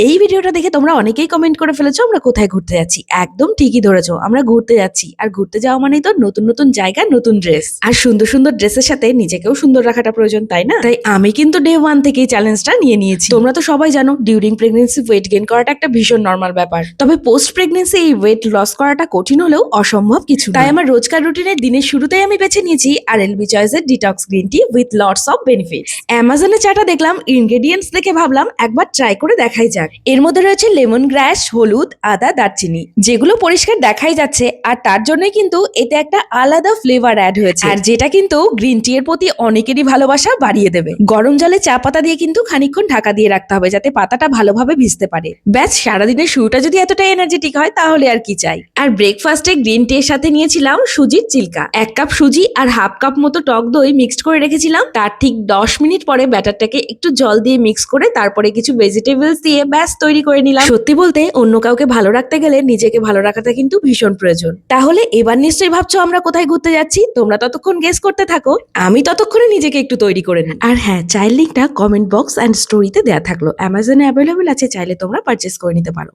এই ভিডিওটা দেখে তোমরা অনেকেই কমেন্ট করে ফেলেছো আমরা কোথায় ঘুরতে যাচ্ছি। একদম ঠিকই ধরেছো, আমরা ঘুরতে যাচ্ছি। আর ঘুরতে যাওয়া মানেই তো নতুন নতুন জায়গা, নতুন ড্রেস। আর সুন্দর সুন্দর ড্রেসের সাথে নিজেকেও সুন্দর রাখাটা প্রয়োজন, তাই না? তাই আমি কিন্তু ডে 1 থেকেই চ্যালেঞ্জটা নিয়ে নিয়েছি। তোমরা তো সবাই জানো ডিউরিং প্রেগনেন্সি ওয়েট গেইন করাটা একটা ভীষণ নর্মাল ব্যাপার। তবে পোস্ট প্রেগনেন্সি এই ওয়েট লস করাটা কঠিন হলেও অসম্ভব কিছু না। তাই আমার রোজকার রুটিনের দিনের শুরুতেই আমি বেছে নিয়েছি RLB চয়েসের detox green tea with lots of benefits. অ্যামাজনে চাটা দেখলাম, ইনগ্রেডিয়েন্টস দেখে ভাবলাম একবার ট্রাই করে দেখাই যাক। এর মধ্যে রয়েছে লেমন গ্রাস, হলুদ, আদা, দারচিনি, যেগুলো পরিষ্কার দেখাই যাচ্ছে। আর তার জন্যই কিন্তু এতে একটা আলাদা ফ্লেভার অ্যাড হয়েছে, আর যেটা কিন্তু গ্রিন টি এর প্রতি অনেকেরই ভালোবাসা বাড়িয়ে দেবে। গরম জলে চা পাতা দিয়ে কিন্তু খানিকক্ষণ ঢাকা দিয়ে রাখতে হবে, যাতে পাতাটা ভালোভাবে ভিজতে পারে। ব্যাস, সারাদিনের শুরুটা যদি এতটা এনার্জেটিক হয় তাহলে আর কি চাই। আর ব্রেকফাস্টে গ্রিন টি এর সাথে নিয়েছিলাম সুজির চিল্কা। 1 কাপ সুজি আর হাফ কাপ মতো টক দই মিক্সড করে রেখেছিলাম। তার ঠিক 10 মিনিট পরে ব্যাটারটাকে একটু জল দিয়ে মিক্স করে তারপরে কিছু ভেজিটেবলস দিয়ে ব্যাস তৈরি করে নিলাম। সত্যি বলতে অন্য কাউকে ভালো রাখতে গেলে নিজেকে ভালো রাখাটা কিন্তু ভীষণ প্রয়োজন। তাহলে এবার নিশ্চয়ই ভাবছো আমরা কোথায় ঘুরতে যাচ্ছি। তোমরা ততক্ষণ গেস করতে থাকো, আমি ততক্ষণে নিজেকে একটু তৈরি করে নিই। আর হ্যাঁ, চাইল্ড লিঙ্কটা কমেন্ট বক্স এন্ড স্টোরিতে দেওয়া থাকলো। অ্যামাজনে অ্যাভেলেবল আছে, চাইলে তোমরা পারচেস করে নিতে পারো।